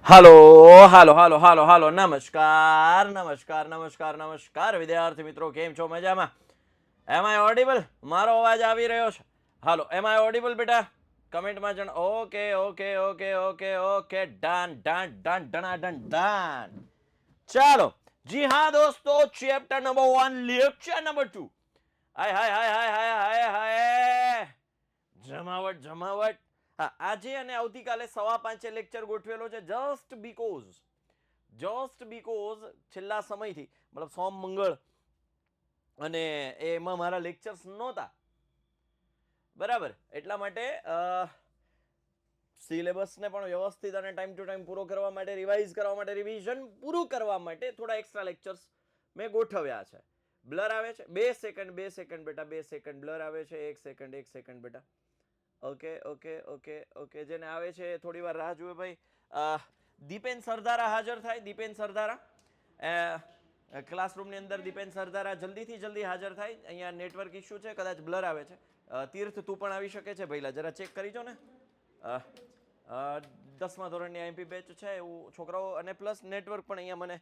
હાલો હાલો હાલો હાલો હાલો નમસ્કાર નમસ્કાર નમસ્કાર નમસ્કાર વિદ્યાર્થી મિત્રો, કેમ છો? મજામાં? એમ આઈ ઓડિબલ? મારો અવાજ આવી રહ્યો છે? હાલો, એમ આઈ ઓડિબલ બેટા? કમેન્ટમાં જણ. Okay okay okay okay okay, done done done done done. ચાલો, જી હા દોસ્તો, ચેપ્ટર નંબર 1 લેક્ચર નંબર 2. હાય હાય હાય હાય હાય હાય હાય, જમાવટ જમાવટ. હા, આજે અને આવતીકાલે 5:15 લેક્ચર ગોઠવેલો છે. જસ્ટ બીકોઝ છેલ્લા સમયથી, મતલબ સોમ મંગળ અને એમાં મારા લેક્ચર્સ નહોતા, બરાબર. એટલા માટે સિલેબસને પણ વ્યવસ્થિત અને ટાઈમ ટુ ટાઈમ પૂરો કરવા માટે, રિવાઇઝ કરવા માટે, રિવિઝન પૂરું કરવા માટે થોડા એક્સ્ટ્રા લેક્ચર્સ મેં ગોઠવ્યા છે. બ્લર આવે છે? 2 સેકન્ડ બેટા, 2 સેકન્ડ. બ્લર આવે છે? 1 સેકન્ડ, 1 સેકન્ડ બેટા. ઓકે ઓકે ઓકે ઓકે, જેને આવે છે થોડી વાર રાહ જુએ ભાઈ. દીપેન સરદારા હાજર થાય. દીપેન સરદારા ક્લાસરૂમની અંદર. દીપેન સરદારા જલ્દી હાજર થાય. અહીંયા નેટવર્ક ઇશ્યુ છે, કદાચ બ્લર આવે છે. તીર્થ, તું પણ આવી શકે છે ભાઈલા, જરા ચેક કરી જો ને. 10મા ધોરણની આઈએમપી બેચ છે એવું છોકરાઓ, અને પ્લસ નેટવર્ક પણ અહીંયા મને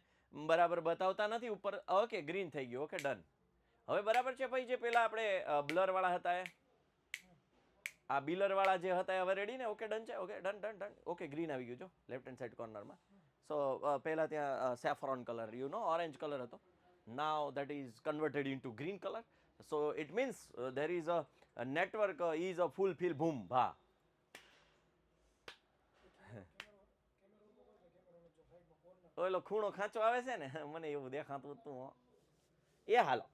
બરાબર બતાવતા નથી ઉપર. ઓકે, ગ્રીન થઈ ગયું. Okay, done. હવે બરાબર છે ભાઈ. જે પેલા આપણે બ્લર વાળા હતા, આ બિલર વાળા જે હતા હવે રેડી ને? ઓકે, ડન છે. Okay, done done done. Okay, green આવી ગયું. જો લેફ્ટ હેન્ડ સાઈડ કોર્નરમાં. સો પહેલા ત્યાં સેફ્રોન કલર, ઓરેન્જ કલર હતો. નાઉ that is converted into green color. So it means there is a network is a fulfill boom ભા. ઓલો ખૂણો ખાંચો આવે છે ને, મને એવું દેખાતું હતું. એ હાલો,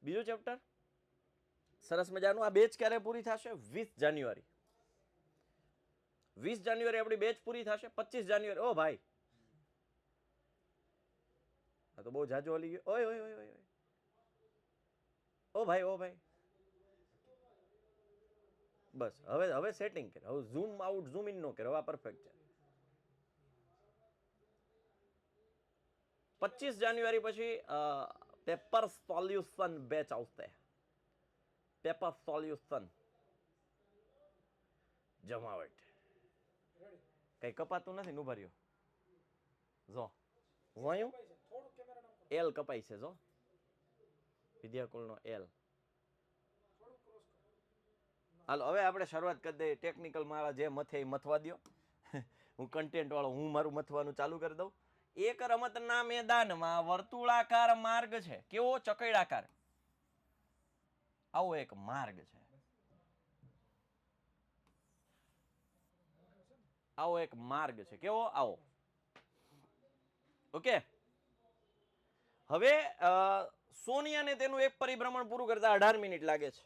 બીજું ચેપ્ટર સરસ મજાનું. આ બેચ ક્યારે પૂરી થશે? 20 જાન્યુઆરી. 20 જાન્યુઆરી આપણી બેચ પૂરી થશે. 25 જાન્યુઆરી. ઓ ભાઈ, આ તો બહુ જાજો હલી ગયો. ઓય ઓય ઓય ઓય. ઓ ભાઈ, ઓ ભાઈ, બસ હવે સેટિંગ કરે. હવે ઝૂમ આઉટ ઝૂમ ઇન નો કરે. હવે પરફેક્ટ છે. 25 જાન્યુઆરી પછી પેપર સોલ્યુશન બેચ આવશે. પેપર સોલ્યુશન જમાવટ. કઈ કપાતું નથી. નું ભર્યો જો જોયું, એલ કપાઈ છે. જો વિદ્યાકુલનો એલ. હાલો, હવે આપણે શરૂઆત કરી દઈએ. ટેકનિકલ મારા જે મથે એ મથવા દો. હું કન્ટેન્ટ વાળો, હું મારું મથવાનું ચાલુ કરી દઉં. એક રમતના મેદાનમાં વર્તુળાકાર માર્ગ છે. કેવો? ચકડાકાર. આવો એક માર્ગ છે. આવો એક માર્ગ છે. કેવો? આવો. ઓકે. હવે સોનિયાને તેનું એક પરિભ્રમણ પૂરું કરતા 18 મિનિટ લાગે છે.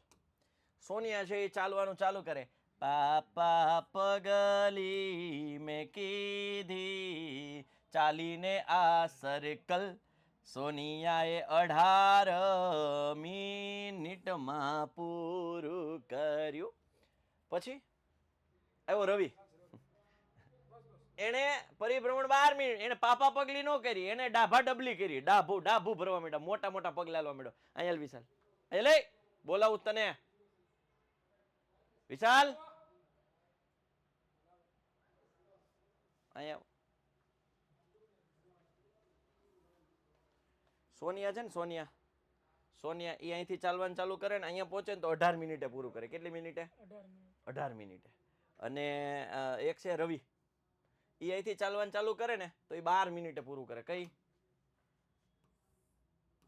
સોનિયા છે એ ચાલવાનું ચાલુ કરે. પાપા પગલી મેં કીધી ચાલીને આ સર્કલ. સોનિયાએ 18 મિનિટમાં પૂરું કર્યું. પછી આવ્યો રવિ. એને પરિભ્રમણ 12 મિનિટ. એને પાપા પગલી નો કરી, એને ડાભા ડબલી કરી. ડાભું ભરવા માંડ્યા. મોટા મોટા પગલા લેવા માંડ્યો. અહીંયા વિશાલ, અહીંયા લઈ બોલાવું તને. વિશાલ, અહીંયા. સોનિયા છે ને, સોનિયા એ અહીંથી ચાલવાનું ચાલુ કરે ને અહીંયા પહોંચે ને તો 18 મિનિટે પૂરું કરે. કેટલી મિનિટે? 18 મિનિટે. અને એક છે રવિ, એ અહીંથી ચાલવાનું ચાલુ કરે ને તો એ 12 મિનિટે પૂરું કરે. કઈ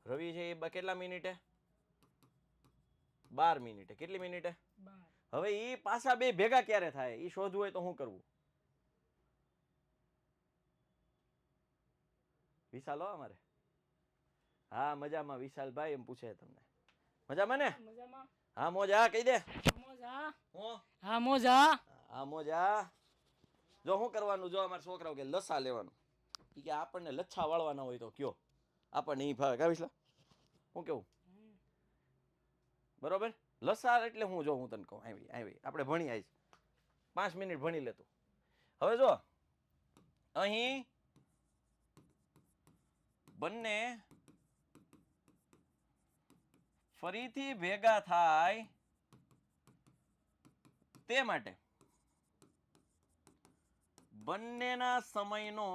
રવિ છે એ કેટલા મિનિટે? 12 મિનિટે. કેટલી મિનિટે? હવે એ પાછા બે ભેગા ક્યારે થાય એ શોધવું હોય તો શું કરવું? વિશાલ હો અમારે. હા મજામાં વિશાલભાઈ એમ પૂછે તમને. મજામાં ને? હા મોજા કહી દે. હા મોજા. જો શું કરવાનું? જો અમારા છોકરાઓ કે લસા લેવાનું. કે આપણને લચ્છા વાળવાના હોય તો કયો, આપણને ઈ ભાવે. કાવીસલા શું કેવું? બરોબર. લસા એટલે હું જો હું તને કહું. આવી આપણે ભણી આવીશ. 5 મિનિટ ભણી લેતું. હવે જો અહીં બંને ફરીથી ભેગા થાય તે માટે બંનેના સમયનો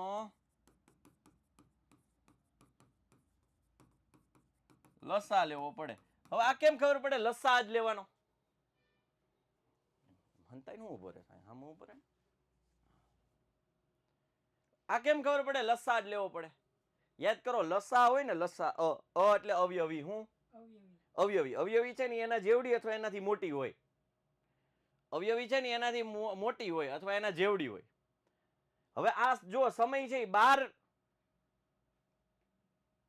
લસા લેવો પડે. હવે આ કેમ ખબર પડે લસા જ લેવાનો? હંતાઈ નું ઉભો રહે આમ ઉભો રહે. આ કેમ ખબર પડે લસા જ લેવો પડે? યાદ કરો, લસા હોય ને, લસા એટલે અવયવી. હું અવયવી? અવયવી છે ને એના જેવડી અથવા એનાથી મોટી હોય. અવયવી છે ને એનાથી મોટી હોય અથવા એના જેવડી હોય. હવે આ જો સમય છે 12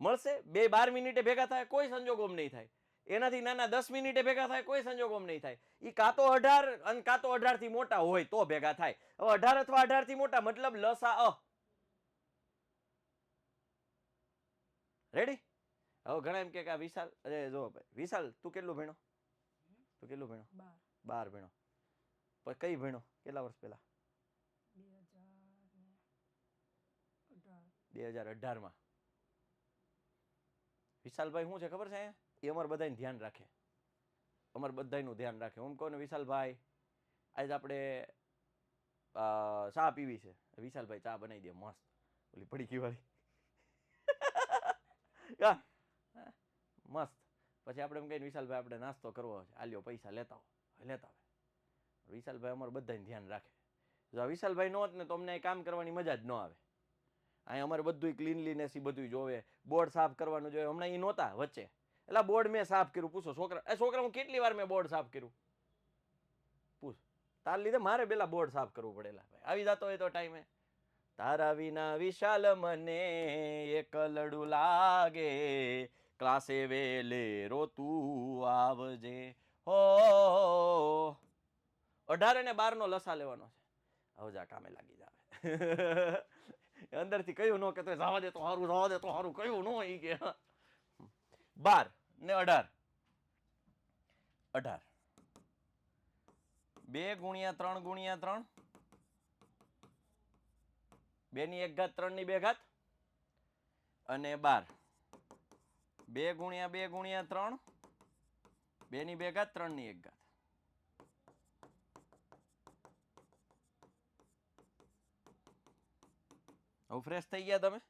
મળશે, 12 મિનિટે ભેગા થાય કોઈ સંજોગોમાં નહીં થાય. એનાથી નાના 10 મિનિટે ભેગા થાય કોઈ સંજોગોમાં નહીં થાય. એ કાં તો 18 અને કાં તો 18 થી મોટા હોય તો ભેગા થાય. હવે 18 અથવા 18 થી મોટા મતલબ લસા રેડી. હવે ઘણા એમ કે વિશાલ, અરે જો ભાઈ વિશાલ, તું કેટલું ભણ્યો? 12 ભણ્યો. પણ કઈ ભણ્યો? કેટલા વર્ષ પહેલા? 2018 માં. વિશાલભાઈ શું છે ખબર છે? એ અમારે બધાને ધ્યાન રાખે, અમારે બધાનું ધ્યાન રાખે. હું કહું ને વિશાલભાઈ આજે આપણે ચા પીવી છે, વિશાલભાઈ ચા બનાવી દે મસ્ત, ઓલી પડીકી વાળી મસ્ત. પછી આપણે એમ કહીને વિશાલભાઈ આપણે નાસ્તો કરવો છે, આલ્યો પૈસા લેતા હોય. વિશાલભાઈ અમારે બધાને ધ્યાન રાખે. જો વિશાલભાઈ નો હોત ને તો અમને કામ કરવાની મજા જ ન આવે. અહીં અમારે બધું ક્લીનલીનેસ એ બધું જોવે, બોર્ડ સાફ કરવાનું જોઈએ. હમણાં એ નહોતા વચ્ચે, એટલે બોર્ડ મેં સાફ કર્યું. પૂછો છોકરા હું કેટલી વાર મેં બોર્ડ સાફ કર્યું? પૂછ. તાર લીધે મારે પેલા બોર્ડ સાફ કરવું પડેલા. આવી જતો હોય તો ટાઈમે. તારા વિના વિશાલ મને એકલડું લાગે, ક્લાસે વેલે રોતું આવજે. હો 18 અને 12 નો લસા લેવાનો છે. આવજા કામે લાગી જાવે. અંદરથી કયું ન કહેતો જવા દે તો સારું, કયું ન ઈ કે 12 ને 18. 2 ગુણ્યા 3 ગુણ્યા 3, 2 ની 1 ઘાત 3 ની 2 ઘાત અને 12. 2 ગુણ્યા 2 ગુણ્યા 3, 2 ની 2 ઘાત 3 ની 1 ઘાત. હવે ફ્રેશ થઈ ગયા તમે?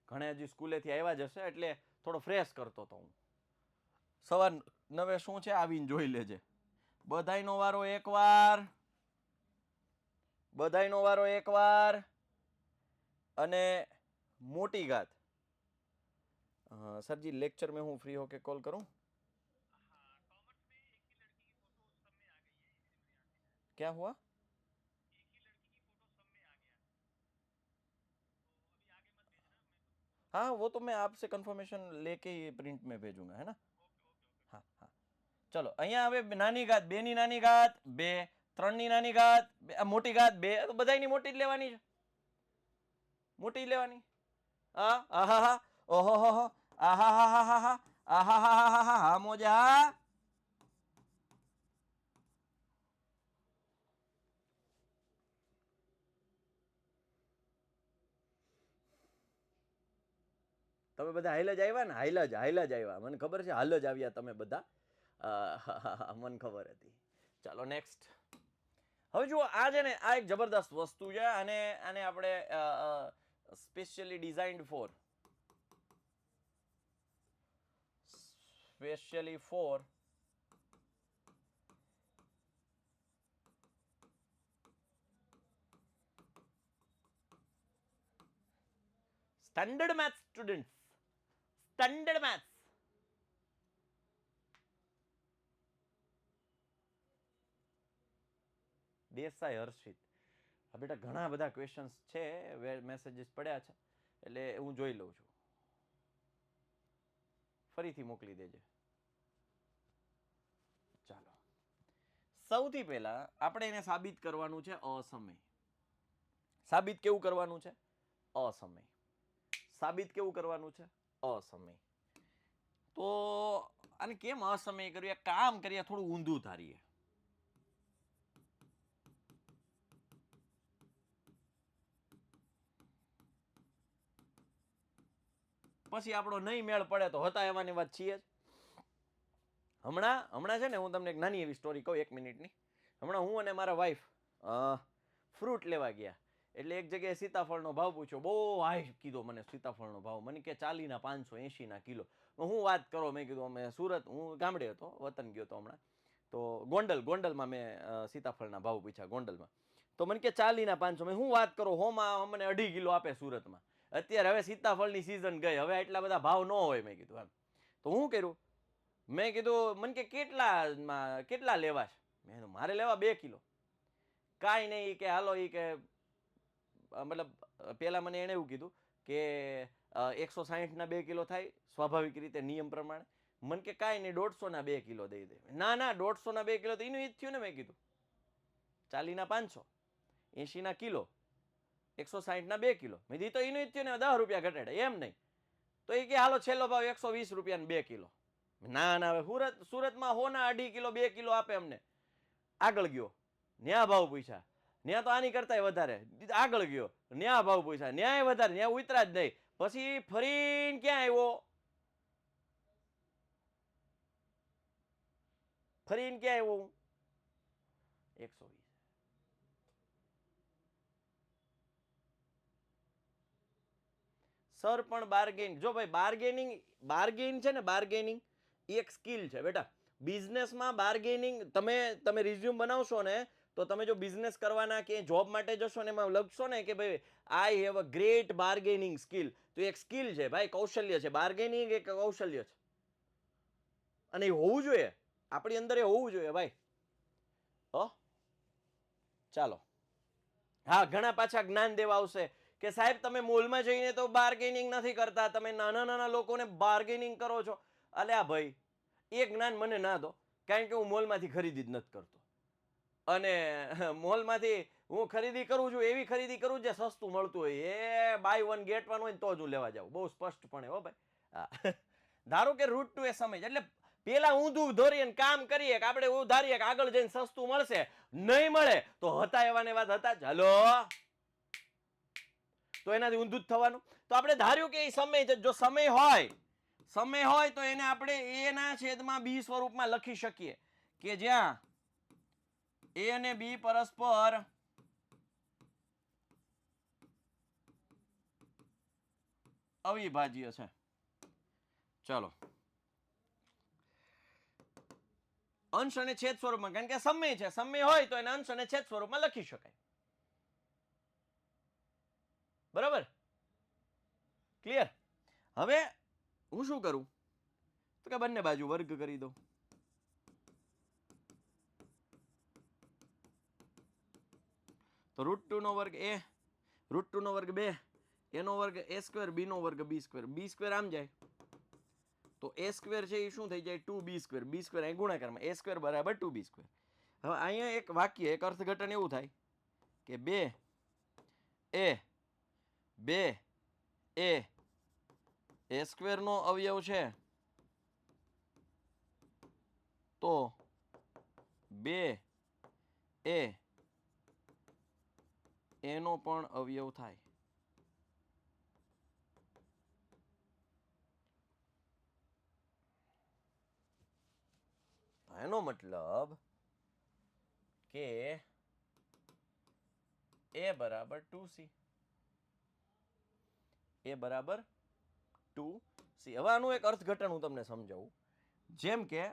ઘણા હજી સ્કૂલેથી આવ્યા જ હશે એટલે થોડો ફ્રેશ કરતો હતો હું. સવાર 9 શું છે આવીને જોઈ લેજે. બધાયનો વારો એકવાર અને મોટી ઘાત. सर जी लेक्चर में हूँ, फ्री होके कॉल करूँ? क्या हुआ? हाँ वो तो मैं आपसे कंफर्मेशन लेके ही प्रिंट में भेजूंगा, है ना? हाँ हाँ चलो. અહીંયા હવે નાની ઘાત 2 ની નાની ઘાત 2, 3 ની નાની ઘાત મોટી ઘાત 2, તો બધાયની મોટી જ લેવાની છે. મોટી જ લેવાની. આહાહા ઓહોહો આહાહાહાહા આહાહાહાહા મોજા. તમે બધા હાઈલ જ આવ્યા ને? હાઈલ જ આવ્યા, મને ખબર છે. હાલ જ આવ્યા તમે બધા, મને ખબર હતી. ચાલો નેક્સ્ટ. હવે જુઓ, આ છે ને આ એક જબરદસ્ત વસ્તુ છે અને આને આપણે specially designed for standard maths students. Standard maths. Desai Harshit. હા બેટા, ઘણા બધા ક્વેશ્ચન્સ છે, મેસેજીસ પડ્યા છે એટલે હું જોઈ લઉં છું. ફરીથી મોકલી દેજે. ચાલો, સૌથી પહેલા આપણે એને સાબિત કરવાનું છે અસમય. સાબિત કેવું કરવાનું છે? અસમય. સાબિત કેવું કરવાનું છે? અસમય. તો આને કેમ અસમય કર્યું? એક કામ કરીએ, થોડું ઊંધું ધારીએ. પછી આપણો નહીં મેળ પડે તો હતા એવાની વાત છીએ જ. હમણાં છે ને હું તમને એક નાની એવી સ્ટોરી કહું, 1 મિનિટની. હમણાં હું અને મારા વાઈફ ફ્રૂટ લેવા ગયા. એટલે એક જગ્યાએ સીતાફળનો ભાવ પૂછ્યો, બહુ હાઈ કીધો મને સીતાફળનો ભાવ, મને કે 40 ના 580 કિલો. હું વાત કરો, મેં કીધું અમે સુરત, હું ગામડે હતો, વતન ગયો હતો હમણાં, તો ગોંડલમાં મેં સીતાફળના ભાવ પૂછ્યા ગોંડલમાં, તો મને કે 40 ના 500. મેં હું વાત કરો, હોમાં અમને 2.5 કિલો આપે સુરતમાં. અત્યારે હવે સીતાફળની સિઝન ગઈ, હવે એટલા બધા ભાવ ન હોય. મેં કીધું એમ. તો હું કર્યું, મેં કીધું મને કે કેટલા લેવા છે? મેં કીધું મારે લેવા 2 કિલો. કાંઈ નહીં કે હાલો, એ કે મતલબ પહેલાં મને એણે એવું કીધું કે 160 ના 2 કિલો થાય સ્વાભાવિક રીતે નિયમ પ્રમાણે. મને કે કાંઈ નહીં, 150 ના 2 કિલો દઈ દે. ના 150 ના 2 કિલો તો એનું ઈ જ થયું ને. મેં કીધું 40 ના 500, 80 ના કિલો, 160 ના 2 કિલો. મેં દીધું તો એનું ઈ જ થયું ને, 10 રૂપિયા ઘટાડે એમ નહીં. તો એ કે હાલો છેલ્લો ભાવ 120 રૂપિયા 2 કિલો. ના હવે સુરતમાં હોના 2.5 કિલો 2 કિલો આપે અમને. આગળ ગયો, ન્યા ભાવ પૂછ્યા, ન્યા તો આની કરતા વધારે. આગળ ગયો, ન્યા ભાવ પૂછ્યા, ન્યાય વધારે, ન્યા ઉતરા જ નહીં. પછી ફરીને ક્યાં આવ્યો? ફરીને ક્યાં આવ્યો? 120. સર પણ બાર્ગેનિંગ, જો ભાઈ બાર્ગેન છે ને, બાર્ગેનિંગ એ એક સ્કિલ છે બેટા. બિઝનેસમાં બાર્ગેનિંગ, તમે રિઝ્યુમ બનાવશો ને, તો તમે જો બિઝનેસ કરવાના કે જોબ માટે જશો ને, એમાં લખશો ને કે ભાઈ I have a great bargaining skill, તો એક સ્કિલ છે ભાઈ, કૌશલ્ય છે. બાર્ગેનિંગ એક કૌશલ્ય છે, અને એ હોવું જોઈએ આપણી અંદર, એ હોવું જોઈએ ભાઈ. ચાલો, હા, ઘણા પાછા જ્ઞાન દેવા આવશે કે સાહેબ તમે મોલમાં જઈને તો બાર્ગેનિંગ નથી કરતા, તમે નાના નાના લોકોને બાર્ગેનિંગ કરો છો. અલ્યા ભાઈ, એ જ્ઞાન મને ના દો, કારણ કે હું મોલમાંથી ખરીદી જ નથી કરતો. અને મોલમાંથી હું ખરીદી કરું છું, એવી ખરીદી કરું જે સસ્તું મળતું હોય, એ બાય 1 get 1 હોય તો જ હું લેવા જાઉં, બહુ સ્પષ્ટપણે. હો ભાઈ, હા. ધારો કે રૂટ ટુ એ સમય, એટલે પેલા ઊંધું ધોરીએ કામ કરીએ કે આપણે એવું ધારીએ કે આગળ જઈને સસ્તું મળશે, નહીં મળે તો હતા એવા ને વાત હતા જ. હલો, તો એનાથી ઊંધું જ થવાનું. તો આપણે ધાર્યું કે એ સમય છે, જો સમય હોય તો એને આપણે એના છેદમાં બી સ્વરૂપમાં લખી શકીએ કે જ્યાં એ અને બી પરસ્પર અવિભાજ્ય છે. ચલો, અંશ અને છેદ સ્વરૂપમાં, કારણ કે સમય છે, સમય હોય તો એને અંશ અને છેદ સ્વરૂપમાં લખી શકાય. બરાબર, ક્લિયર? હવે હું શું કરું, તો કે બંને બાજુ વર્ગ કરી દો. તો √2 નો વર્ગ એ, √2 નો વર્ગ 2, એનો વર્ગ a સ્ક્વેર, b નો વર્ગ b સ્ક્વેર. b સ્ક્વેર આમ જાય તો a સ્ક્વેર છે એ શું થઈ જાય? 2b square. b સ્ક્વેર અહીં ગુણાકારમાં, a સ્ક્વેર બરાબર 2b સ્ક્વેર. હવે અહીંયા એક વાક્ય, એક અર્થઘટન એવું થાય કે 2 a સ્ક્વેર નો અવયવ છે, તો 2 એનો પણ અવયવ થાય. એનો મતલબ કે a બરાબર 2c, a બરાબર 2c. હવે આનું એક અર્થઘટન હું તમને સમજાવું. જેમ કે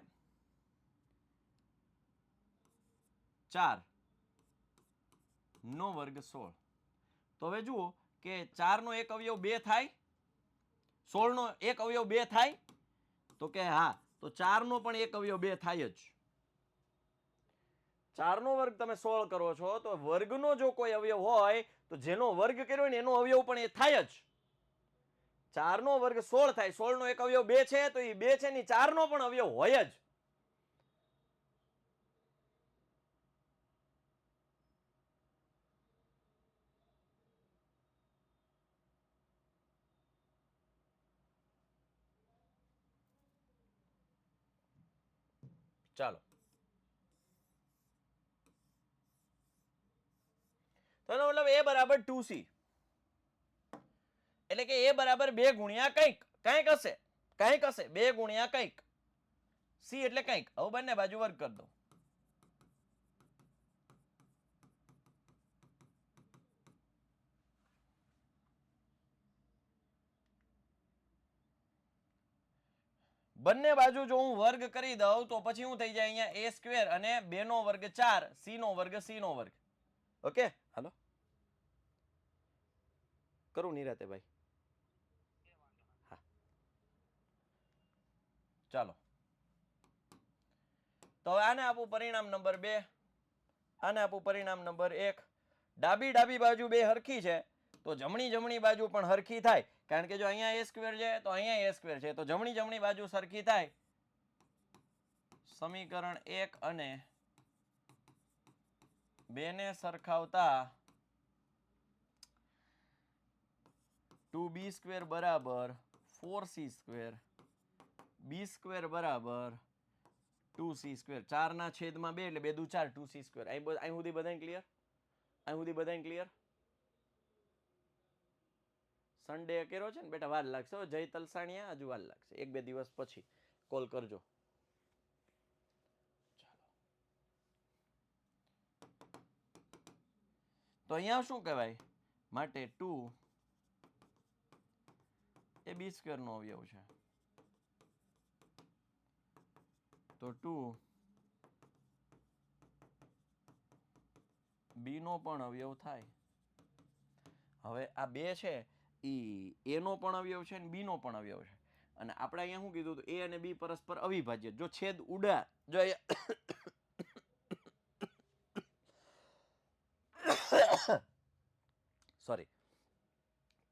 4 નો વર્ગ 16, તો હવે જુઓ કે 4 નો એક અવયવ 2 થાય, 16 નો એક અવયવ 2 થાય, તો કે હા, તો 4 નો પણ એક અવયવ 2 થાય જ. 4 નો વર્ગ તમે 16 કરો છો, તો વર્ગનો જો કોઈ અવયવ હોય તો જેનો વર્ગ કર્યો ને એનો અવયવ પણ એ થાય જ. 4 નો વર્ગ 16 થાય, 16 નો એક અવયવ 2 છે, તો એ 2 છે ને 4 નો પણ અવયવ હોય જ. ચાલો, તો એનો મતલબ a બરાબર 2c, એટલે કે a બરાબર 2 ગુણ્યા કંઈક હશે, 2 ગુણ્યા કંઈક, c એટલે કંઈક. હવે બંને બાજુ વર્ગ કરી દો. બંને બાજુ જો હું વર્ગ કરી દઉં તો પછી શું થઈ જાય અહીંયા a સ્ક્વેર અને 2 નો વર્ગ 4 c નો વર્ગ c નો વર્ગ. ઓકે હાલો કરું નિરાતે ભાઈ. હા ચાલો તો હવે આને આપું પરિણામ નંબર 2, આને આપું પરિણામ નંબર 1. ડાબી બાજુ બે હરખી છે તો જમણી બાજુ પણ હરખી થાય, કારણ કે જો અહીંયા a સ્ક્વેર છે તો અહીંયા a સ્ક્વેર છે, તો જમણી બાજુ સરખી થાય. સમીકરણ 1 અને 2 ને સરખાવતા 2b સ્ક્વેર બરાબર 4c સ્ક્વેર, b સ્ક્વેર બરાબર 2c સ્ક્વેર, 4 ના છેદમાં 2 એટલે 2 દુ 4 2c સ્ક્વેર. અહીં સુધી બધાને ક્લિયર? અહીં સુધી બધાને ક્લિયર? સન્ડે કર્યો છે ને બેટા, વાર લાગશે જય તલસાણિયા, હજુ વાર લાગશે, 1-2 દિવસ પછી કોલ કરજો. ચાલો તો અહીંયા શું કહેવાય, માટે 2 એ બી સ્ક્વેર નો અવયવ છે, તો 2 બી નો પણ અવયવ થાય. હવે આ બે છે ઈ એ નો પણ અવયવ છે અને બી નો પણ અવયવ છે, અને આપણે અહીંયા શું કીધું હતું, એ અને બી પરસ્પર અવિભાજ્ય. જો છેદ ઉડા, જો સોરી,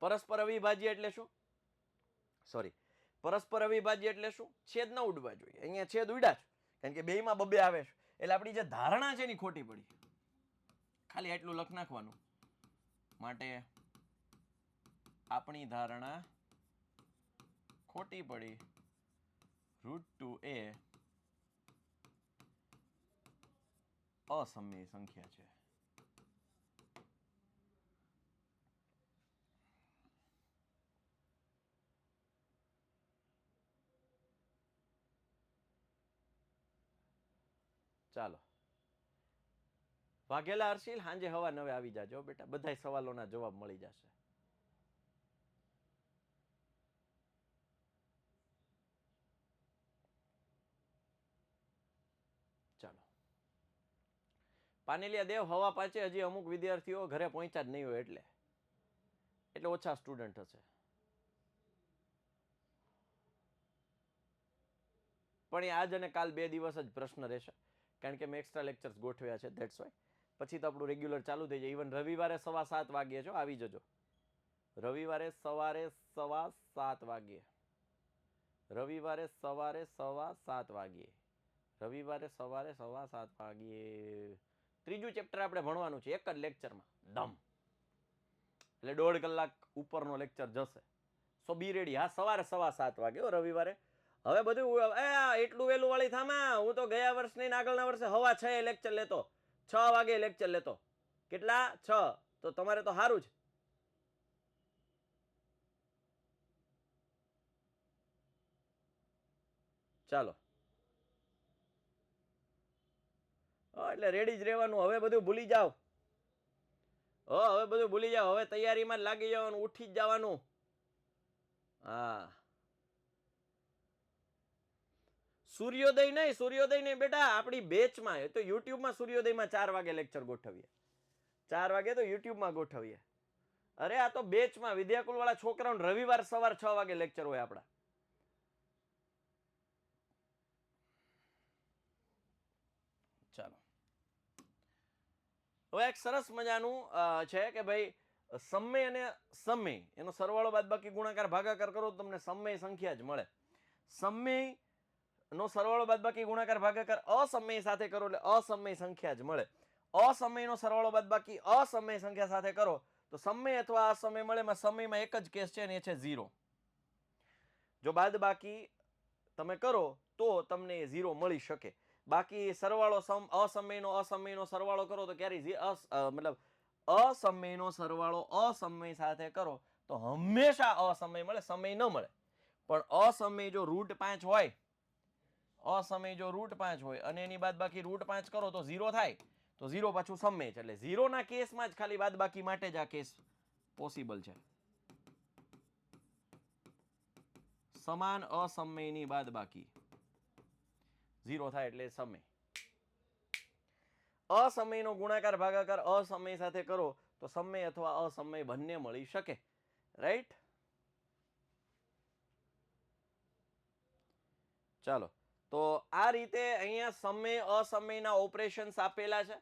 પરસ્પર અવિભાજ્ય એટલે શું? સોરી, પરસ્પર અવિભાજ્ય એટલે શું? છેદ ન ઉડવા જોઈએ. અહીંયા છેદ ઉડ્યા છે, કારણ કે બેયમાં બબે આવે છે, એટલે આપણી જે ધારણા છે એની ખોટી પડી. ખાલી એટલું લખ નાખવાનું, માટે આપણી ધારણા ખોટી પડી. √2 એ અસમય સંખ્યા છે. ચાલો વાઘેલા હર્ષિલ, સાંજે 9:15 આવી જાજો બેટા, બધા સવાલોના જવાબ મળી જશે. ચાલો પાનેલિયા દેવ, 5:15 હજી અમુક વિદ્યાર્થીઓ ઘરે પહોંચ્યા જ નહીં હોય, એટલે ઓછા સ્ટુડન્ટ હશે. પણ એ આજ અને કાલ 2 દિવસ જ પ્રશ્ન રહેશે, કારણ કે મેં એક્સ્ટ્રા લેક્ચર્સ ગોઠવ્યા છે, ધેટ્સ વાય. પછી તો આપણું રેગ્યુલર ચાલુ થઈ જાય. ઇવન રવિવારે 7:15 વાગ્યે છો, આવી જજો. રવિવારે સવારે 7:15 વાગ્યે, રવિવારે સવારે 7:15 વાગ્યે, રવિવારે સવારે 7:15 વાગ્યે ત્રીજું ચેપ્ટર આપણે ભણવાનું છે, એક જ લેક્ચરમાં ડમ, એટલે 1.5 કલાક ઉપરનો લેક્ચર જશે. સો બી રેડી. હા, સવારે 7:15 વાગે રવિવારે. હવે બધું એટલું વહેલું વાળી થામા, હું તો ગયા વર્ષની આગળના વર્ષે 6:15 લેક્ચર લેતો, 6 વાગે લેક્ચર લેતો. કેટલા? 6. તો તમારે તો સારું છે. ચાલો એટલે રેડી જ રહેવાનું. હવે બધું ભૂલી જાઓ, હવે બધું ભૂલી જાઓ, હવે તૈયારીમાં જ લાગી જવાનું, ઉઠી જ જવાનું. હા, સૂર્યોદય નહીં બેટા, આપણી બેચમાં તો યુટ્યુબમાં સૂર્યોદયમાં 4 વાગે લેક્ચર ગોઠવીએ, 4 વાગે તો યુટ્યુબમાં ગોઠવીએ. અરે આ તો બેચમાં વિદ્યાકુલ વાળા છોકરાઓને રવિવાર સવાર 6 વાગે લેક્ચર હોય આપણા. ચાલો હવે એક સરસ મજાનું છે કે ભાઈ સમય અને સમય એનો સરવાળો બાદબાકી ગુણાકાર ભાગાકાર કરો તો તમને સમય સંખ્યા જ મળે. સમય નો સરવાળો બાદબાકી ગુણાકાર ભાગાકાર અસમય સાથે કરો એટલે અસમય સંખ્યા જ મળે. અસમયનો સરવાળો બાદબાકી અસમય સંખ્યા સાથે કરો તો સમય અથવા અસમય મળે. એમાં સમયમાં એક જ કેસ છે અને એ છે 0. જો બાદબાકી તમે કરો તો તમને 0 મળી શકે. બાકી સરવાળો અસમયનો સરવાળો કરો તો ક્યારેય મતલબ અસમયનો સરવાળો અસમય સાથે કરો તો હંમેશા અસમય મળે, સમય ન મળે. પણ અસમય જો √5 હોય, અસમય જો √5 હોય અને એની બાદબાકી √5 કરો તો 0 થાય, તો 0 પાછું સમય છે. એટલે 0 ના કેસમાં જ ખાલી બાદબાકી માટે જ આ કેસ પોસિબલ છે. સમાન અસમયની બાદબાકી 0 થાય એટલે સમય. અસમયનો ગુણાકાર ભાગાકાર અસમય સાથે કરો તો સમય અથવા અસમય બંને મળી શકે. રાઈટ? ચાલો, તો આ રીતે અહીંયા સમય અસમયના ઓપરેશન્સ આપેલા છે.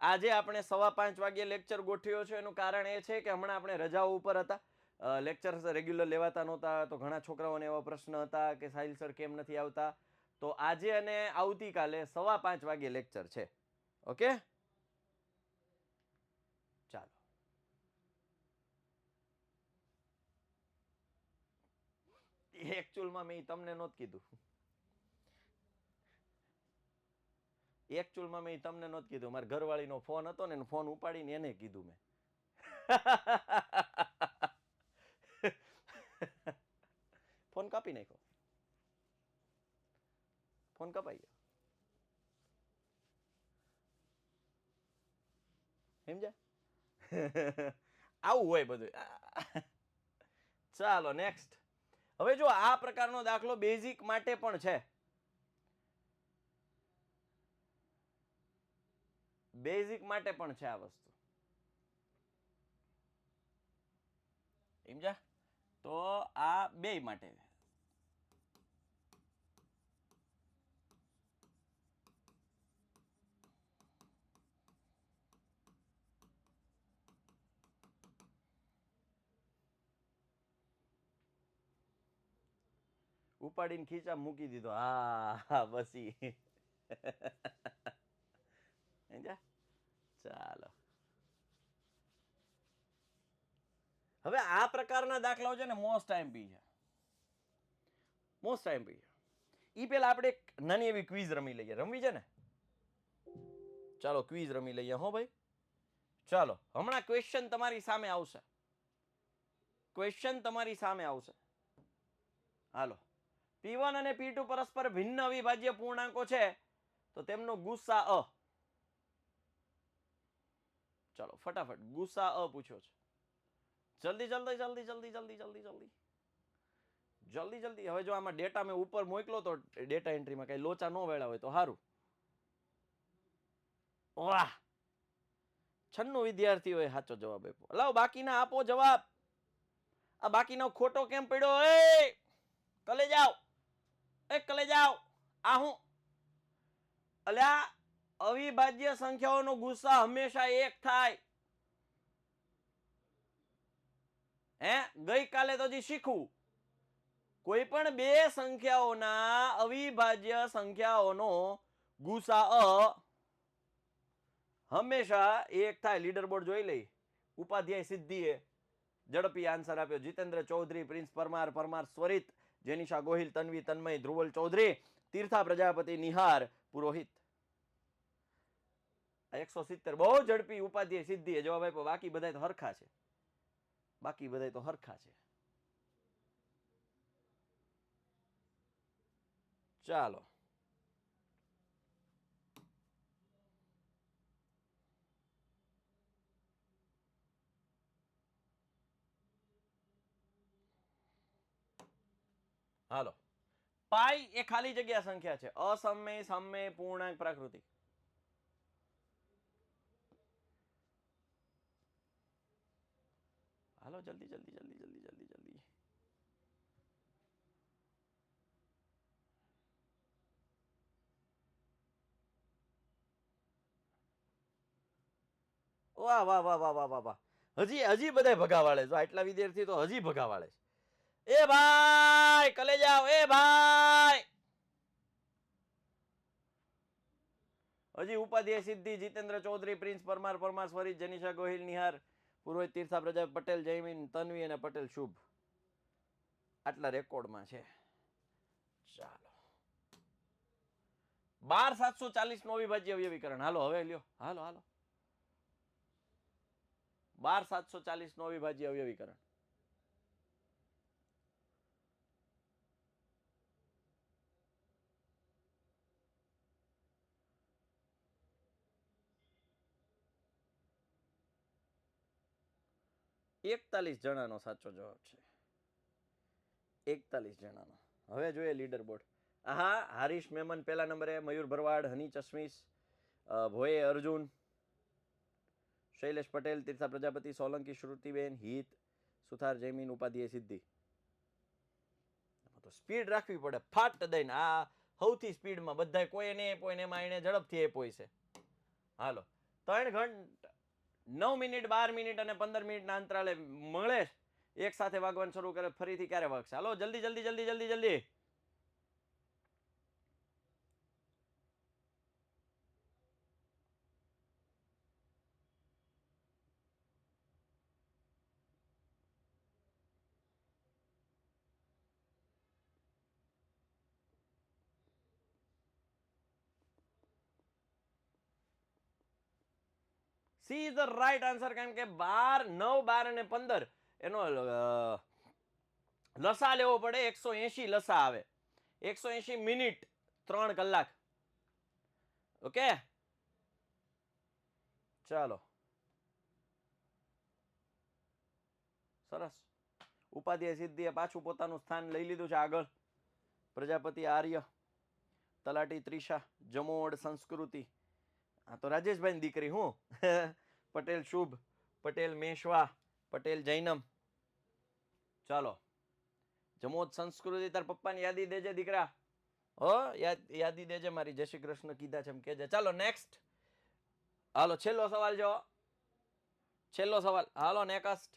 આજે આપણે 5:15 વાગ્યે લેક્ચર ગોઠવ્યો છે. એનું કારણ એ છે કે હમણાં આપણે રજાઓ ઉપર હતા, લેક્ચર્સ રેગ્યુલર લેવાતા નહોતા, તો ઘણા છોકરાઓને એવા પ્રશ્ન હતા કે સાહિલ સર કેમ નથી આવતા. તો આજે અને આવતીકાલે 5:15 વાગ્યે લેક્ચર છે. ઓકે, ચાલો. એકચ્યુઅલમાં મેં તમને નહોતું કીધું. એકચ્યુઅલમાં મેં તમને નહોતું કીધું. મારા ઘરવાળીનો ફોન હતો ને, ફોન ઉપાડીને એને કીધું મેં. ફોન કાપી નાખ્યો. ફોન કપાઈ ગયો. સમજ્યા? આવું હોય બધું. ચાલો નેક્સ્ટ. હવે જો આ પ્રકારનો દાખલો બેઝિક માટે પણ છે. બેઝિક માટે પણ છે આ વસ્તુ. સમજ્યા? તો આ બે માટે. ઉપાડીને ખીચા મૂકી દીધો. હા બસી. ચાલો, હવે આ પ્રકારના દાખલાઓ છે ને મોસ્ટ આઈએમપી છે. મોસ્ટ આઈએમપી છે. ઈ પહેલા આપણે એક નાની એવી ક્વિઝ રમી લઈએ. રમવી છે ને? ચાલો ક્વિઝ રમી લઈએ. હો ભાઈ, ચાલો. હમણાં ક્વેશ્ચન તમારી સામે આવશે. ક્વેશ્ચન તમારી સામે આવશે. હાલો. P1 અને P2 પરસ્પર ભિન્ન અવિભાજ્ય પૂર્ણાંકો છે, તો તેમનો ગુસાઅ. ચાલો ફટાફટ ગુસાઅ પૂછ્યો છે. જલ્દી જલ્દી જલ્દી જલ્દી જલ્દી જલ્દી જલ્દી જલ્દી જલ્દી. હવે જો આમાં ડેટા મેં ઉપર મોકલો તો ડેટા એન્ટ્રીમાં કઈ લોચા ન વેળા હોય તો સારું. વાહ, 96 વિદ્યાર્થીઓએ સાચો જવાબ આપ્યો. લાવ બાકીના આપો જવાબ. આ બાકીનો ખોટો કેમ પડ્યો? એ કલે જાઓ, કલે જાઓ. આ હું અલ્યા, અવિભાજ્ય સંખ્યાઓનો ગુસા હંમેશા 1 થાય. ગઈકાલે તો શીખવું, કોઈ પણ બે સંખ્યાઓના અવિભાજ્ય સંખ્યાઓનો ગુસાઅ હંમેશા 1 થાય. લીડર બોર્ડ જોઈ લઈ. ઉપાધ્યાય સિદ્ધિએ ઝડપી આન્સર આપ્યો. જીતેન્દ્ર ચૌધરી, પ્રિન્સ પરમાર, પરમાર સ્વરિત, જેનિશા ગોહિલ, તન્વી તન્મય, ધ્રુવલ ચૌધરી, તીર્થા પ્રજાપતિ, નિહાર પુરોહિત. 170 બહુ ઝડપી ઉપાધ્યાય સિદ્ધિએ જવાબ આપ્યો. બાકી બધા તો હરખા છે. બાકી બધા તો હરખા છે. ચાલો, હાલો. પાઈ એ ખાલી જગ્યા સંખ્યા છે. અસમય, સમય, પૂર્ણાંક, પ્રાકૃતિક. હાલો જલ્દી જલ્દી જલ્દી જલ્દી જલ્દી જલ્દી. વાહ વાહ વાહ વાહ વાહ વાહ વાહ. હજી બધા ભગાવાળે. જો આટલા વિદ્યાર્થી તો હજી ભગાવાળે છે. એ ભાઈ કલે જાઓ. એ ભાઈ હજી ઉપાધ્યાય સિદ્ધિ, જીતેન્દ્ર ચૌધરી, પ્રિન્સ પરમાર, પરમાર સ્વરિત, જનિશા ગોહિલ, નિહાર પુરોહિત, તીર્થા પ્રજા, પટેલ જયમીન, તન્વી અને પટેલ શુભ. આટલા રેકોર્ડમાં છે. ચાલો, 12740 નો અવિભાજ્ય અવયવીકરણ. હાલો હવે લ્યો. હાલો હાલો. 12740 નો અવિભાજ્ય અવયવીકરણ. એકતાલીસ જણાનો સાચો જવાબ છે. 41 જણાનો. હવે જોઈએ લીડર બોર્ડ. હા, હારીશ મેમન પહેલા નંબરે, મયુર ભરવાડ, હની ચશ્મીશ, ભોએ અર્જુન, શૈલેષ પટેલ, તીર્થા પ્રજાપતિ, સોલંકી શ્રુતિબેન, હિત, સુથાર જયમીન, ઉપાધ્યાય સિદ્ધિ. તો સ્પીડ રાખવી પડે ફાટ દઈને. આ સૌથી સ્પીડમાં બધા કોઈ નહીં આપ્યો ને એમાં એને ઝડપથી આપ્યો છે. હાલો 3 ઘંટા 9 મિનિટ 12 મિનિટ અને 15 મિનિટના અંતરાલે મળે એક સાથે વાગવાનું શરૂ કરે. ફરીથી ક્યારે વાગશે? હાલો જલ્દી જલ્દી જલ્દી જલ્દી જલ્દી. She is the right answer. કારણ કે 12 9 12 અને 15 એનો લસા લેવો પડે. 180 લસા આવે. 180 મિનિટ 3 કલાક. ઓકે ચાલો સરસ. ઉપાધ્યાય સિદ્ધિએ પાછું પોતાનું સ્થાન લઈ લીધું છે આગળ. પ્રજાપતિ આર્ય, તલાટી ત્રિષા, જમોડ સંસ્કૃતિ, આ તો રાજેશભાઈ ની દીકરી હું પટેલ શુભ, પટેલ મેશવા, પટેલ જૈનમ. ચાલો જમોદ સંસ્કૃતિ તાર પપ્પાની યાદી દેજે દીકરા. હો યાદી દેજે મારી જય શ્રી કૃષ્ણ કીધા છે એમ કેજે. ચાલો નેક્સ્ટ. હાલો છેલ્લો સવાલ જો. છેલ્લો સવાલ હાલો નેક્સ્ટ.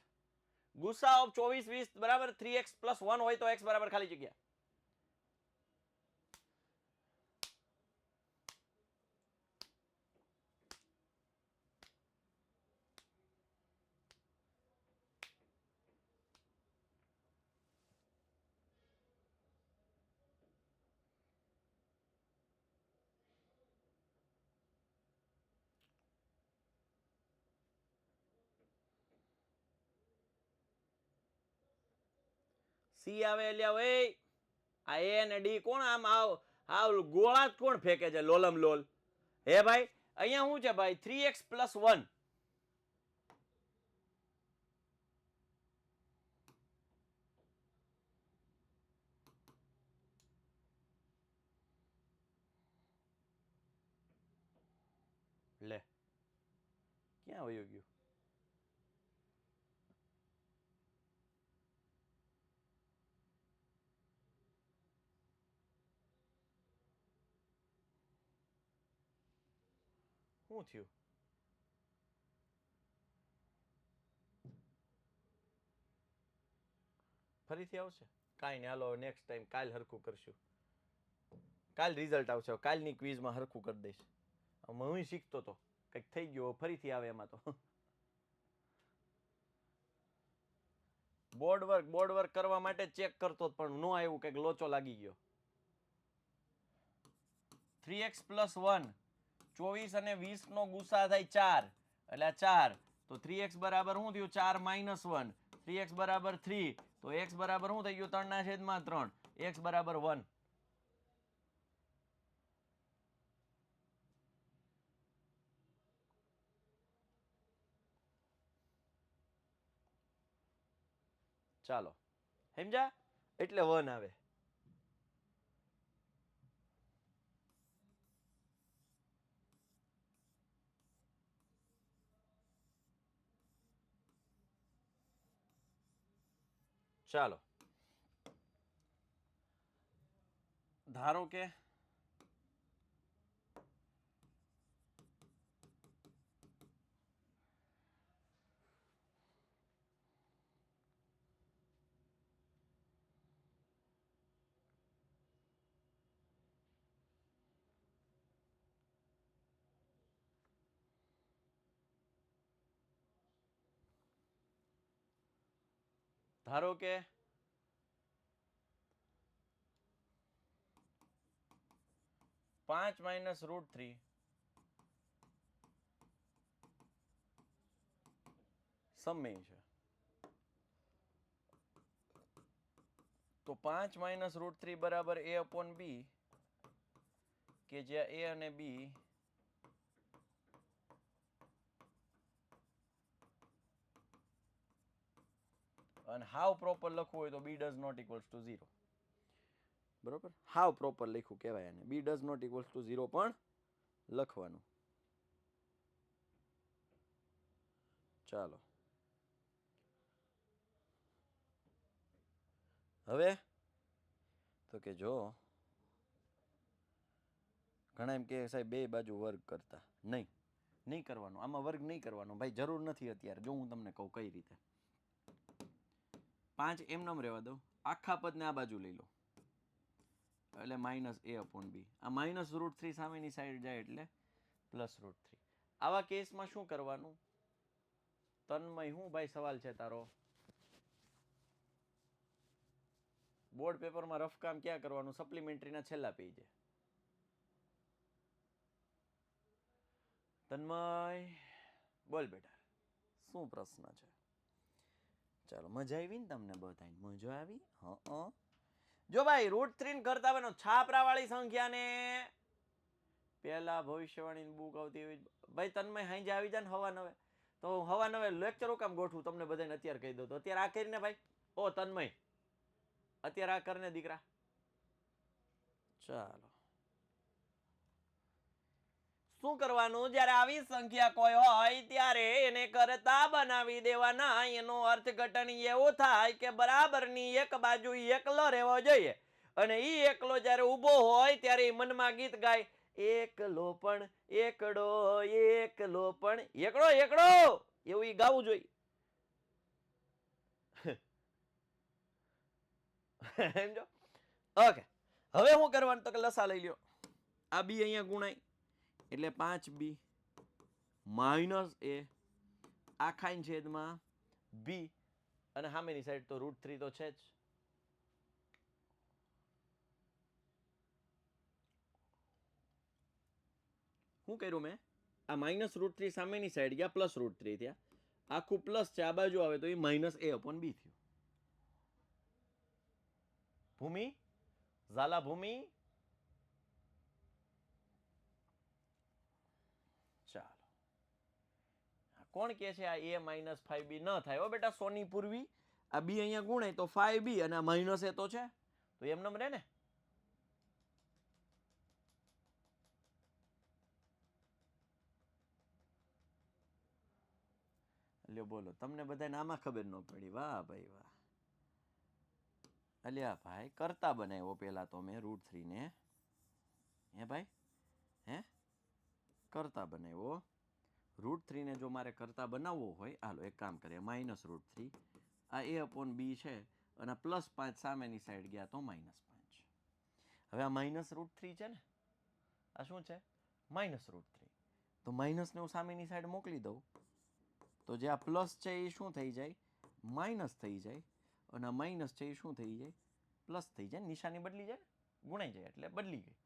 ગુસા ઓફ 24 20 બરાબર 3x + 1 હોય તો x બરાબર ખાલી જગ્યા. સી આવે એટલે હવે આ એ અને ડી કોણ આમ આવ ગોળા કોણ ફેંકે છે લોલમ લોલ? હે ભાઈ અહીંયા શું છે ભાઈ 3x + 1. લે ક્યાં વયું ગયું? શું થયું? ફરીથી આવશે? કાંઈ નહીં હાલો નેક્સ્ટ ટાઈમ કાલ હરખું કરશું. કાલ રિઝલ્ટ આવશે. કાલની ક્વિઝમાં હરખું કરી દઈશ. હું શીખતો હતો કંઈક થઈ ગયો ફરીથી આવે એમાં તો. બોર્ડ વર્ક કરવા માટે ચેક કરતો પણ નો આવ્યું, કંઈક લોચો લાગી ગયો. 3x + 1 24 અને 20 નો ગુસા થાય 4 એટલે 4 તો 3x બરાબર શું થયું 4 - 1 3x બરાબર 3 તો x બરાબર શું થઈ ગયું 3/3 x બરાબર 1. ચાલો સમજ્યા? એટલે 1 આવે. ચાલો ધારો કે ધારો કે 5 - √3 સમય છે તો 5 - √3 બરાબર a/b કે જ્યાં a અને b અને હાવ પ્રોપર લખવું હોય તો b does not equals to 0. બરોબર, હાવ પ્રોપર લખ્યું કહેવાય એને. બી ડઝ નોટ ઇક્વલ્સ ટુ 0 પણ લખવાનું. ચાલો હવે તો કે જો ઘણા એમ કે સાહેબ બે બાજુ વર્ગ કરતા, નહીં કરવાનું, આમાં વર્ગ નહીં કરવાનો ભાઈ, જરૂર નથી અત્યારે. જો હું તમને કહું કઈ રીતે. 5 એમનેમ રહેવા દો, આખા પદને આ બાજુ લઈ લો એટલે -a/b. આ -√3 સામેની સાઈડ જાય એટલે +√3. આવા કેસમાં શું કરવાનું? તન્મય, હું ભાઈ સવાલ છે તારો? બોર્ડ પેપરમાં રફ કામ ક્યાં કરવાનું? સપ્લિમેન્ટરીના છેલ્લા પેજે. તન્મય બોલ બેટા, શું પ્રશ્ન છે? ચાલો, મજા આવી ને તમને બધાને? મજા આવી? હા. જો ભાઈ √3 કરતા બનો છાપરાવાળી સંખ્યાને પેલા ભવિષ્યવાણીની બુક આવતી હોય ભાઈ. તન્મય હાંજે આવી જાય ને હવા 9, તો હવા 9 લેક્ચરો કામ ગોઠવું તમને બધાને અત્યારે કહી દઉં તો અત્યારે આ કરીને ભાઈ. ઓ તન્મય, અત્યારે આ કરને દીકરા. ચાલો, શું કરવાનું? જ્યારે આવી સંખ્યા કોઈ હોય ત્યારે એને કરતા બનાવી દેવાના. એનો અર્થઘટન એવો થાય કે બરાબરની એક બાજુ એકલો રહેવો જોઈએ, અને ઈ એકલો જ્યારે ઊભો હોય ત્યારે મનમાં ગીત ગાય, એકલો પણ એકડો, એકલો પણ એકડો એકડો, એવું ઈ ગાવું જોઈએ. સમજો? ઓકે, હવે શું કરવાનું? તો કે લસા લઈ લ્યો. આ બી અહીંયા ગુણાય એટલે 5b - a આખાની છેદમાં b, અને સામેની સાઈડ તો √3 તો છે જ. શું કર્યું મેં? આ -√3 સામેની સાઈડ ગયા, +√3 થયા. આખું પ્લસ છે, આ બાજુ આવે તો એ -a/b થયું. ભૂમિ, ઝાલા ભૂમિ. ચાલો, કોણ કે છે આ a - 5b ન થાય? હો બેટા સોની પૂર્વી, આ b અહીંયા ગુણાય તો 5b, અને આ -a તો છે, તો એમ નમ રહે ને. લ્યો બોલો, તમને બધાને આમાં ખબર ન પડી? વાહ ભાઈ વાહ. અલ્યા ભાઈ, કરતા બનાવ્યો પેલા તો મેં √3 ને. હે ભાઈ, હે કરતા બનાવ્યો. √3 ને જો મારે કરતા બનાવવો હોય, હાલો એક કામ કરીએ, -√3 આ a/b છે, અને +5 સામેની સાઈડ ગયા તો -5. હવે આ -√3 છે ને, આ શું છે? -√3. તો માઇનસ ને હું સામેની સાઈડ મોકલી દઉં તો જે આ પ્લસ છે એ શું થઈ જાય? માઇનસ થઈ જાય. અને આ માઇનસ છે એ શું થઈ જાય? પ્લસ થઈ જાય. નિશાની બદલી જાય, ગુણાઈ જાય એટલે બદલી ગઈ.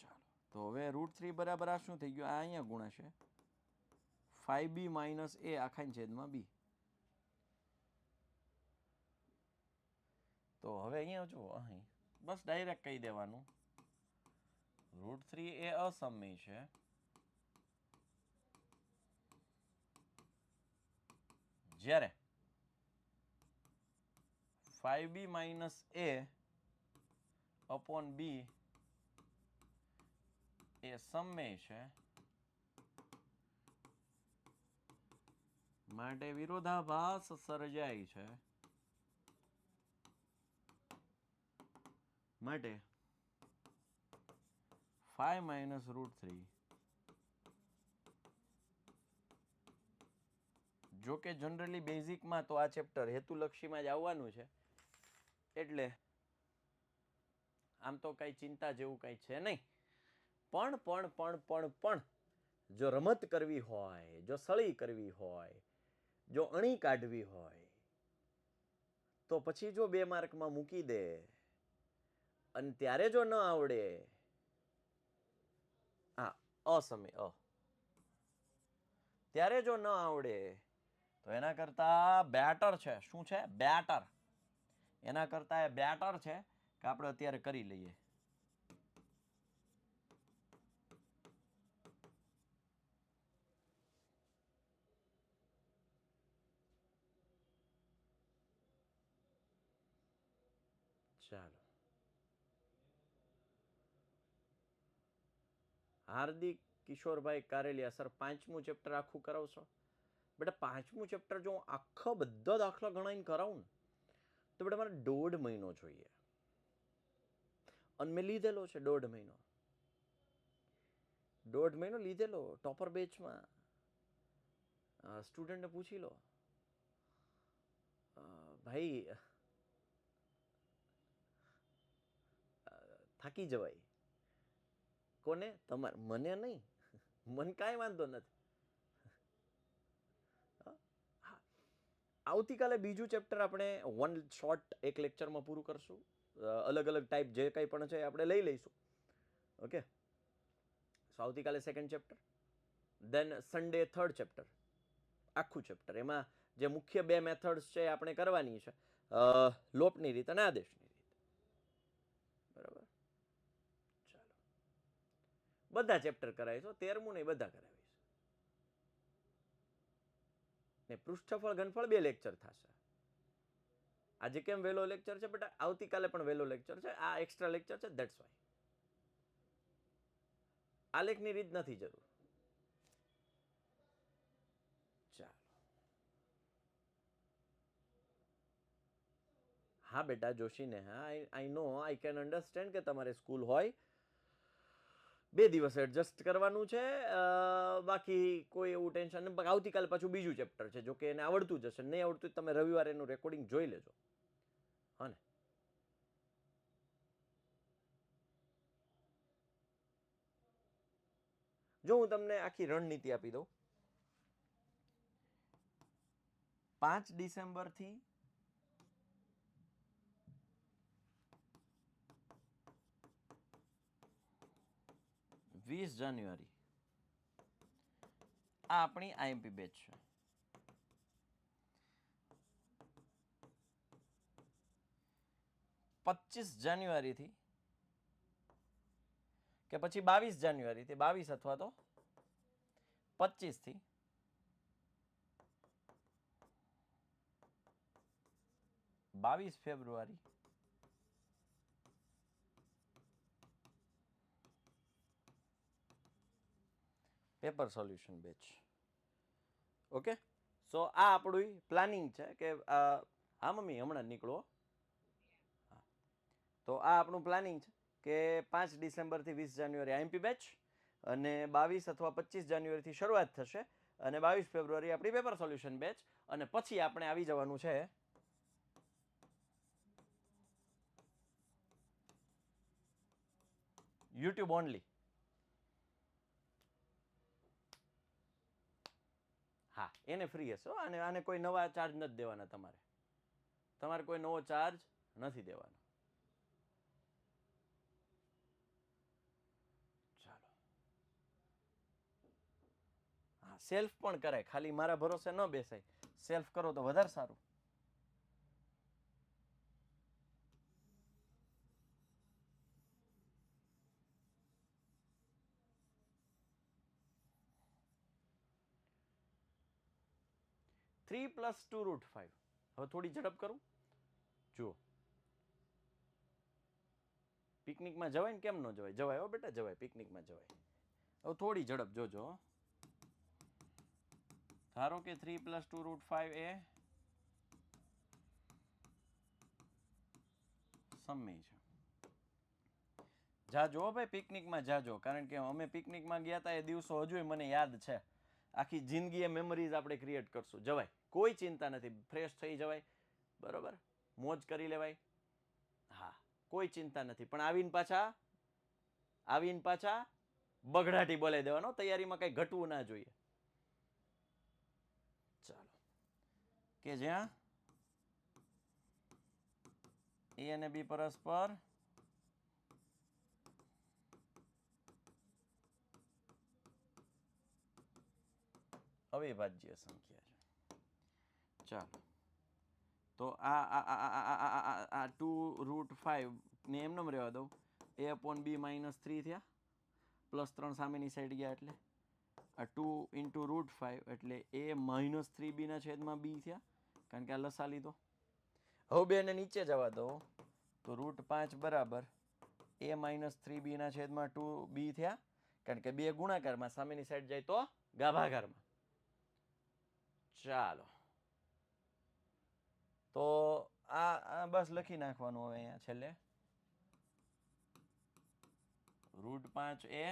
ચાલો, તો હવે √3 બરાબર આ શું થઈ ગયું? આ અહીંયા ગુણાશે 5b - a આખાની છેદમાં b. તો હવે અહીંયા જુઓ, અહીં બસ ડાયરેક્ટ કહી દેવાનું √3 એ અસમય છે, જ્યારે 5b - a/b એ સમય છે, માટે વિરોધાભાસ સર્જાય છે. માટે 5 - √3. જો કે જનરલી બેઝિકમાં તો આ ચેપ્ટર હેતુલક્ષીમાં જ આવવાનું છે, એટલે આમ તો કઈ ચિંતા જેવું કઈ છે નહીં. પણ જો રમત કરવી હોય, જો સળી કરવી હોય, જો અણી કાઢવી હોય, તો પછી જો 2 માર્કમાં મૂકી દે અને ત્યારે જો ન આવડે, હા અસમય ત્યારે જો ન આવડે તો એના કરતા બેટર છે. શું છે? બેટર. એના કરતા એ બેટર છે કે આપણે અત્યારે કરી લઈએ. ચાલો, હાર્દિક કિશોરભાઈ કારેલિયા સર 5મું ચેપ્ટર આખું કરાવશો? બેટા 5મું ચેપ્ટર જો હું આખા બધા દાખલા ગણાઈને કરાવું ને તો બેટા મારે 1.5 મહિનો જોઈએ, અને મેં લીધેલો છે 1.5 મહિનો. 1.5 મહિનો લીધેલો ટોપર બેચમાં. સ્ટુડન્ટને પૂછી લો ભાઈ, થાકી જવાય. કોને? તમારે. મને નહીં, મને કાંઈ વાંધો નથી. આવતીકાલે બીજું ચેપ્ટર આપણે વન શોર્ટ એક લેક્ચરમાં પૂરું કરશું. અલગ અલગ ટાઈપ જે કંઈ પણ છે આપણે લઈ લઈશું. ઓકે, સો આવતીકાલે સેકન્ડ ચેપ્ટર, દેન સન્ડે થર્ડ ચેપ્ટર, આખું ચેપ્ટર. એમાં જે મુખ્ય 2 મેથડ્સ છે એ આપણે કરવાની છે, લોપની રીત અને આદેશની રીત. બરાબર, ચાલો બધા ચેપ્ટર કરાવીશું, 13મું નહીં બધા કરાવીશું. ને પૃષ્ઠફળ ઘનફળ 2 લેક્ચર થશે. આજે કેમ વહેલો લેક્ચર છે બેટા? આવતીકાલે પણ વહેલો લેક્ચર છે, આ એક્સ્ટ્રા લેક્ચર છે, ધેટ્સ વાય. આલેખની રીત નથી જરૂર. ચાલો, હા બેટા જોશીને, હા આઈ નો, આઈ કેન અન્ડરસ્ટેન્ડ કે તમારે સ્કૂલ હોય, 2 દિવસ એડજસ્ટ કરવાનું છે, બાકી કોઈ એવું ટેન્શન નહીં. આવતીકાલે પાછું બીજું ચેપ્ટર છે, જો કે એને આવડતું જ હશે, નહીં આવડતું તમે રવિવારે એનું રેકોર્ડિંગ જોઈ લેજો. હા ને, જો હું તમને આખી રણનીતિ આપી દઉં, 5 ડિસેમ્બરથી 20 જાન્યુઆરી આ આપણી આઈએમપી બેચ છે. 25 જાન્યુઆરીથી કે પછી 22 જાન્યુઆરીથી, 22 અથવા તો 25થી 22 ફેબ્રુઆરી પેપર સોલ્યુશન બેચ. ઓકે, સો આ આપણું પ્લાનિંગ છે કે હા મમ્મી હમણાં નીકળો. હા, તો આ આપણું પ્લાનિંગ છે કે 5 ડિસેમ્બરથી 20 જાન્યુઆરી આઈએમપી બેચ, અને 22 અથવા 25 જાન્યુઆરીથી શરૂઆત થશે, અને 22 ફેબ્રુઆરી આપણી પેપર સોલ્યુશન બેચ, અને પછી આપણે આવી જવાનું છે યુટ્યુબ ઓનલી. હા, એને ફ્રી હશે, આને કોઈ નવા ચાર્જ નથી દેવાના. તમારે કોઈ નવો ચાર્જ નથી દેવાનો. ચાલો, હા સેલ્ફ પણ કરાય, ખાલી મારા ભરોસે ન બેસાય, સેલ્ફ કરો તો વધારે સારું. Three plus 2√5. હવે થોડી ઝડપ કરું. જુઓ, પિકનિકમાં જવાય ને, કેમ ન જવાય? જવાય હો બેટા, જવાય, પિકનિકમાં જવાય. હવે થોડી ઝડપ જોજો. ધારો કે 3 + 2√5 એ સમય છે. જાજો ભાઈ, પિકનિકમાં જાજો, કારણ કે અમે પિકનિકમાં ગયા હતા એ દિવસો હજુ મને યાદ છે. આખી જિંદગી એ મેમરીઝ આપણે ક્રિએટ કરશું. જવાય, કોઈ ચિંતા નથી, ફ્રેશ થઈ જવાય, બરોબર, મોજ કરી લેવાય. હા, કોઈ ચિંતા નથી. પણ આવીને પાછા બગડાટી બોલાવી દેવાનો, તૈયારીમાં કઈ ઘટવું ના જોઈએ. ચાલો, કે જ્યાં એ અને બી પરસ્પર અવિભાજ્ય સંખ્યા છે. ચાલો, તો આ 2√5 ને એમને રહેવા દઉં. a/b - 3 થયા, +3 સામેની સાઈડ ગયા, એટલે આ 2 × √5 એટલે a - 3b ના છેદમાં b થયા, કારણ કે આ લસા લીધો. હવે બે ને નીચે જવા દો તો √5 બરાબર a - 3b ના છેદમાં 2b થયા, કારણ કે 2 ગુણાકારમાં સામેની સાઈડ જાય તો ગાભાગારમાં. ચાલો, તો આ બસ લખી નાખવાનું હવે અહીંયા છેલ્લે. √5 એ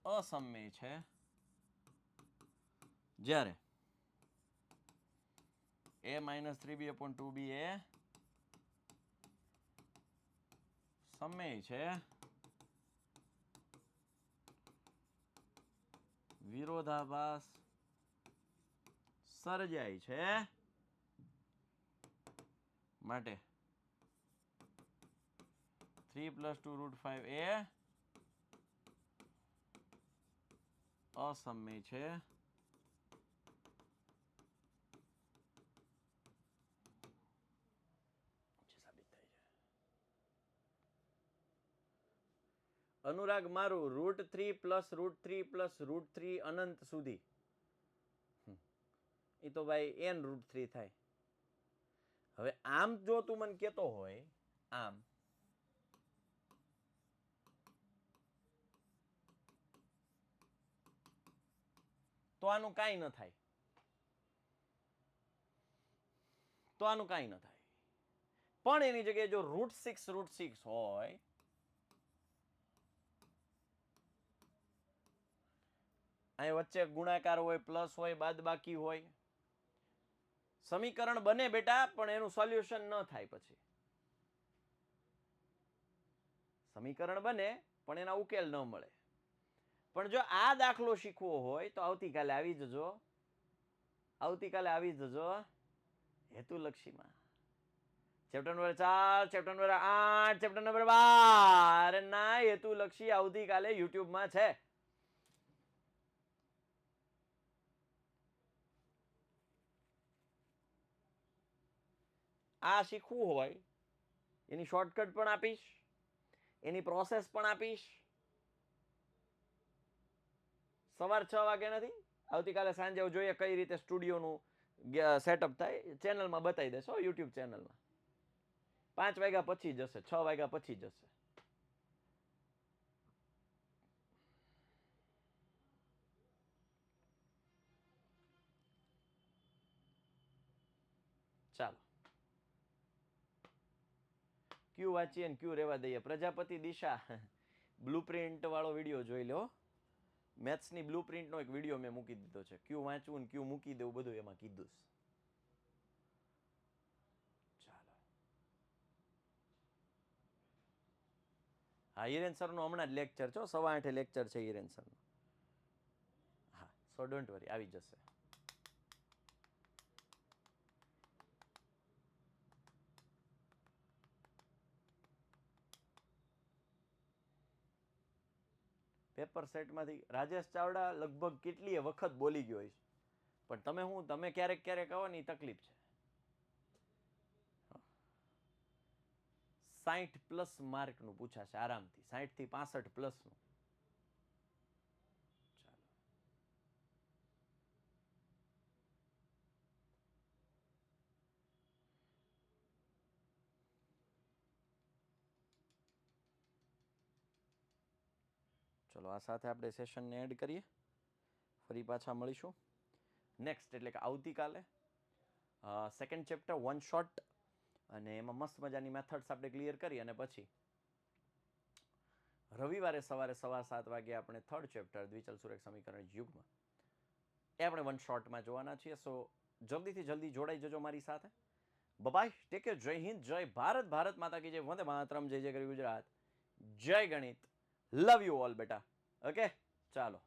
અસમય છે જ્યારે a - 3b/2b એ સમય છે વિરોધાભાસ સર્જાય છે માટે 3 + 2 √5 એ અસમય છે સાબિત થાય છે. અનુરાગ મારું √3 + √3 + √3 અનંત સુધી, એ તો ભાઈ n √3 થાય. હવે આમ જો તું મને કહેતો હોય આમ, તો આનું કાંઈ ન થાય, પણ એની જગ્યાએ જો √6 હોય, અહીં વચ્ચે ગુણાકાર હોય, પ્લસ હોય, બાદબાકી હોય, સમીકરણ બને બેટા, પણ એનું સોલ્યુશન ન થાય. પછી સમીકરણ બને પણ એના ઉકેલ ન મળે. પણ જો આ દાખલો શીખવો હોય તો આવતીકાલે આવી જજો હેતુલક્ષીમાં. Chapter number 4, chapter number 8, chapter number 12 ના હેતુલક્ષી આવતીકાલે યુટ્યુબમાં છે. આ શીખવું હોય એની શોર્ટકટ પણ આપીશ, એની પ્રોસેસ પણ આપીશ. સવાર 6 વાગે નથી, આવતીકાલે સાંજે જોઈએ કઈ રીતે સ્ટુડિયોનું સેટઅપ થાય, ચેનલમાં બતાવી દેશો, યુટ્યુબ ચેનલમાં. 5 વાગ્યા પછી જશે, 6 વાગ્યા પછી જશે. ચાલો, ક્યુ વાંચીએ ને ક્યુ રહેવા દઈએ. પ્રજાપતિ દિશા બ્લુપ્રિન્ટ વાળો વિડીયો જોઈ લો. મેથ્સની બ્લુપ્રિન્ટનો એક વિડીયો મેં મૂકી દીધો છે. ક્યુ વાંચવું ને ક્યુ મૂકી દેવું બધું એમાં કીધું. ચાલો, હા, હિરેન સરનો હમણાં જ લેક્ચર છો, 8:15 લેક્ચર છે હિરેન સરનો. હા, સો ડોન્ટ વરી, આવી જશે. પેપર સેટમાંથી રાજેશ ચાવડા લગભગ કેટલીય વખત બોલી ગયો હોઈશ, પણ તમે ક્યારેક આવો ને એ તકલીફ છે. 60+ માર્કનું પૂછાશે આરામથી, 60 થી 65+નું. ચાલો, ચલો આ સાથે આપણે સેશનને એડ કરીએ. ફરી પાછા મળીશું નેક્સ્ટ, એટલે કે આવતીકાલે. સેકન્ડ ચેપ્ટર વન શોટ, અને એમાં મસ્ત મજાની મેથડ્સ આપણે ક્લિયર કરી, અને પછી રવિવારે સવારે 7:15 વાગે આપણે થર્ડ ચેપ્ટર દ્વિચલ સુરેખ સમીકરણ યુગમાં એ આપણે વન શોર્ટમાં જોવાના છીએ. સો જલ્દીથી જલ્દી જોડાઈ જજો મારી સાથે. Bye, take care. જય હિન્દ, જય ભારત, ભારત માતા કી જય, વંદે માતરમ, જય જય કરી ગુજરાત, જય ગણિત. લવ યુ ઓલ બેટા. ઓકે, ચાલો.